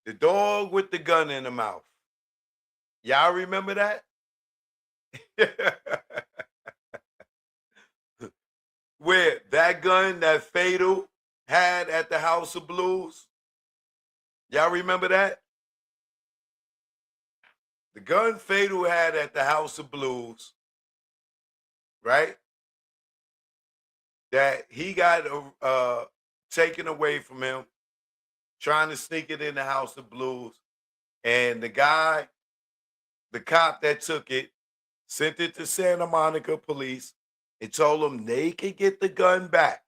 The dog with the gun in the mouth. Y'all remember that? Where that gun that Fatal had at the House of Blues. Y'all remember that? The gun Fatal had at the House of Blues, right? That he got taken away from him, trying to sneak it in the House of Blues. And the cop that took it, sent it to Santa Monica police and told them they could get the gun back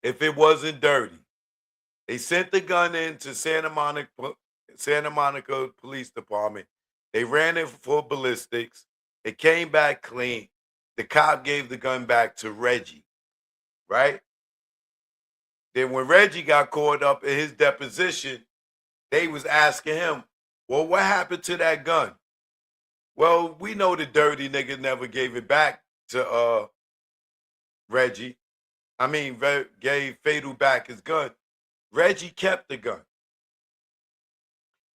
if it wasn't dirty. They sent the gun into Santa Monica Police Department. They ran it for ballistics. It came back clean. The cop gave the gun back to Reggie, right? Then when Reggie got caught up in his deposition, they was asking him, well, what happened to that gun? Well, we know the dirty nigga never gave it back to Reggie. I mean, gave Fatal back his gun. Reggie kept the gun.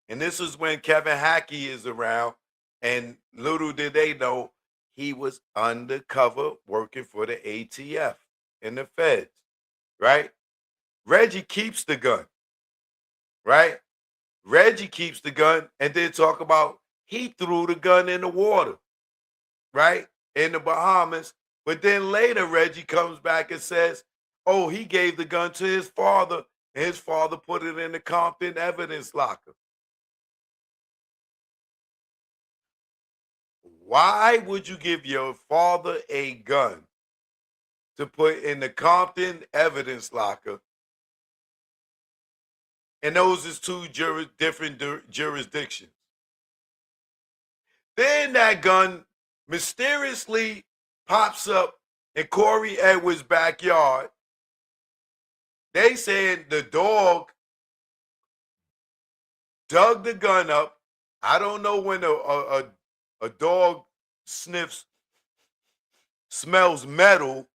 And this is when Kevin Hackey is around, and little did they know he was undercover working for the ATF and the feds, right? Reggie keeps the gun, right? Reggie keeps the gun and then talk about he threw the gun in the water, right? In the Bahamas. But then later, Reggie comes back and says, oh, he gave the gun to his father, and his father put it in the Compton evidence locker. Why would you give your father a gun to put in the Compton evidence locker? And those is two different jurisdictions. Then that gun mysteriously pops up in Corey Edwards' backyard. They said the dog dug the gun up. I don't know when a dog smells metal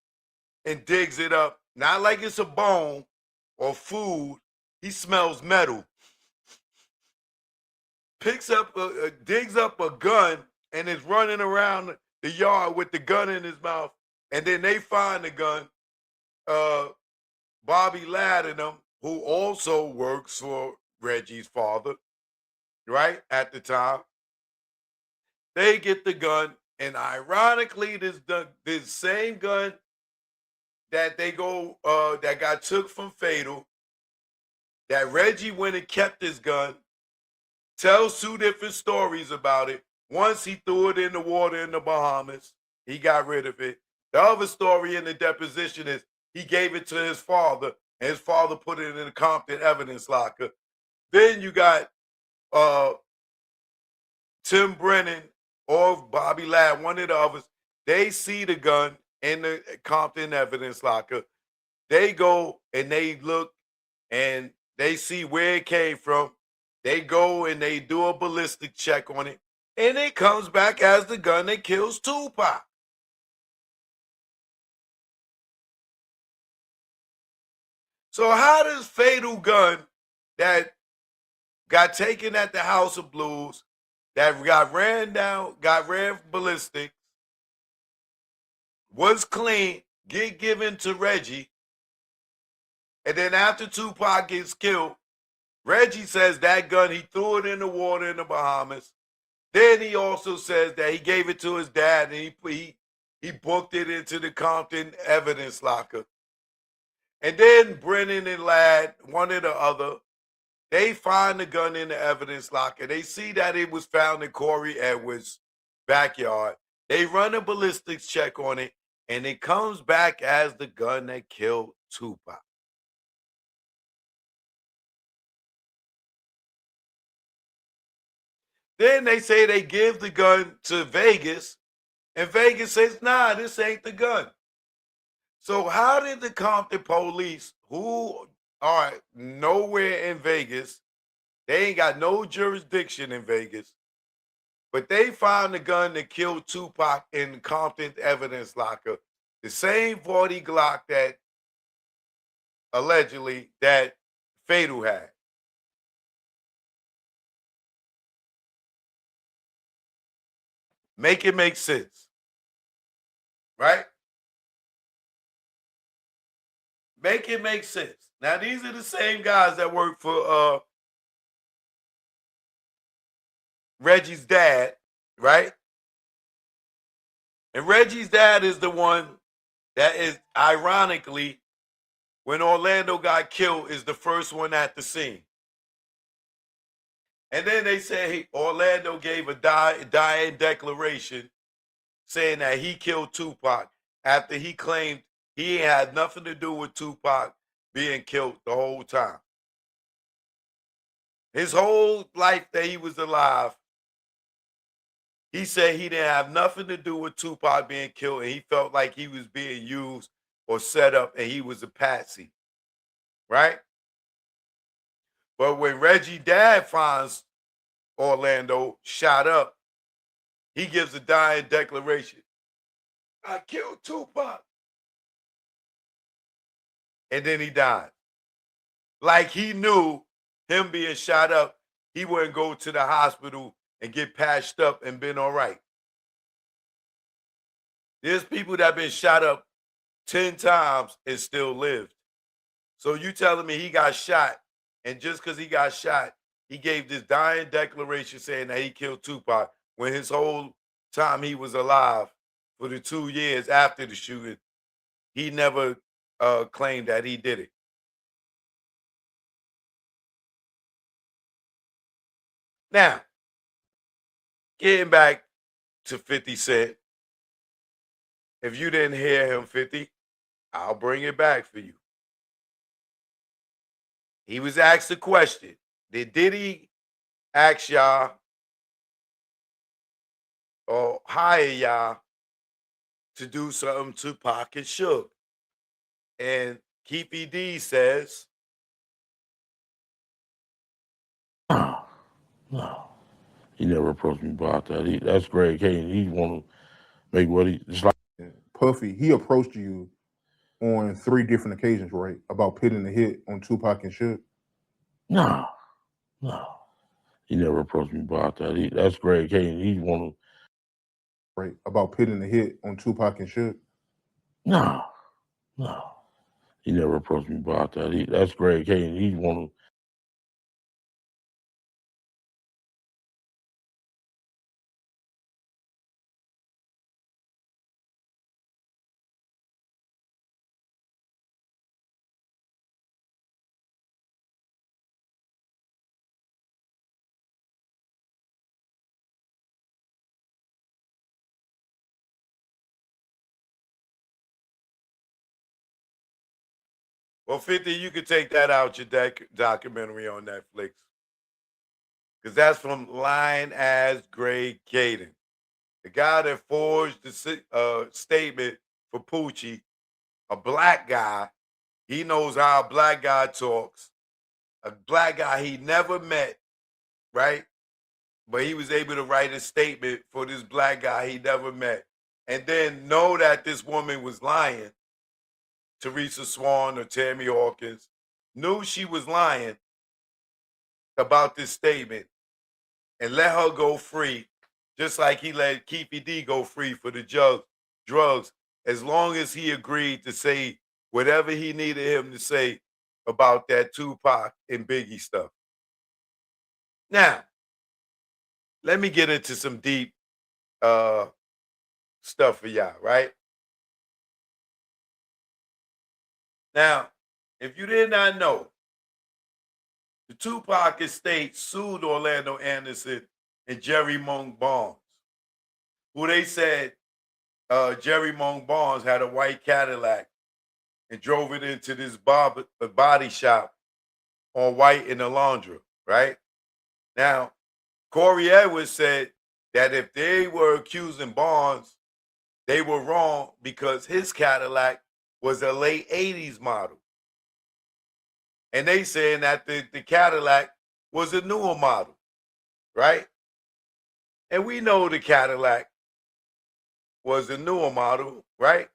and digs it up. Not like it's a bone or food. He smells metal. Picks up, digs up a gun and is running around the yard with the gun in his mouth. And then they find the gun. Bobby Ladd and them, who also works for Reggie's father, right, at the time. They get the gun, and ironically, this same gun that that got took from Fatal, that Reggie went and kept his gun, tells two different stories about it. Once he threw it in the water in the Bahamas, he got rid of it. The other story in the deposition is he gave it to his father, and his father put it in the Compton evidence locker. Then you got Tim Brennan or Bobby Ladd, one of the others. They see the gun in the Compton evidence locker. They go and they look and they see where it came from. They go and they do a ballistic check on it, and it comes back as the gun that kills Tupac. So how does Fatal gun that got taken at the House of Blues, that got ran ballistic, was clean, get given to Reggie, and then after Tupac gets killed, Reggie says that gun, he threw it in the water in the Bahamas. Then he also says that he gave it to his dad and he booked it into the Compton evidence locker. And then Brennan and Ladd, one or the other, they find the gun in the evidence locker. They see that it was found in Corey Edwards' backyard. They run a ballistics check on it, and it comes back as the gun that killed Tupac. Then they say they give the gun to Vegas, and Vegas says, nah, this ain't the gun. So how did the Compton police, who are nowhere in Vegas, they ain't got no jurisdiction in Vegas, but they found the gun that killed Tupac in Compton evidence locker, the same 40 Glock that allegedly that Fatal had. Make it make sense. Right? Make it make sense. Now, these are the same guys that work for Reggie's dad, right? And Reggie's dad is the one that is, ironically, when Orlando got killed, is the first one at the scene. And then they say Orlando gave a dying declaration saying that he killed Tupac after he claimed he had nothing to do with Tupac being killed the whole time. His whole life that he was alive, he said he didn't have nothing to do with Tupac being killed, and he felt like he was being used or set up, and he was a patsy, right? But when Reggie dad finds Orlando shot up, he gives a dying declaration. I killed Tupac. And then he died. Like he knew him being shot up, he wouldn't go to the hospital and get patched up and been all right. There's people that been shot up 10 times and still lived. So you telling me he got shot, and just because he got shot, he gave this dying declaration saying that he killed Tupac when his whole time he was alive for the 2 years after the shooting, he never claimed that he did it. Now, getting back to 50 Cent, if you didn't hear him, 50, I'll bring it back for you. He was asked a question. Did Diddy ask y'all or hire y'all to do something to Pac and Suge? And Keefe D says, No, no. He never approached me about that. That's Greg Kane. He want to make what he just like. Puffy, he approached you on 3 different occasions, right? About pitting the hit on Tupac and Suge. No, no. He never approached me about that. That's Greg Kane. He want to. Right? About pitting the hit on Tupac and Suge. No, no. He never approached me about that. That's Greg Kane. He want to. well, 50, you could take that out your documentary on Netflix. Because that's from Lying As Greg Caden. The guy that forged the statement for Poochie, a black guy. He knows how a black guy talks. A black guy he never met, right? But he was able to write a statement for this black guy he never met. And then know that this woman was lying, Teresa Swan or Tammy Hawkins, knew she was lying about this statement and let her go free, just like he let Keefe D go free for the drugs, as long as he agreed to say whatever he needed him to say about that Tupac and Biggie stuff. Now, let me get into some deep stuff for y'all, right? Now, if you did not know, the Tupac estate sued Orlando Anderson and Jerry Monk Barnes, who they said Jerry Monk Barnes had a white Cadillac and drove it into this body shop on White in the Laundry, right? Now, Corey Edwards said that if they were accusing Barnes, they were wrong because his Cadillac was a late 80s model. And they saying that the Cadillac was a newer model, right? And we know the Cadillac was a newer model, right?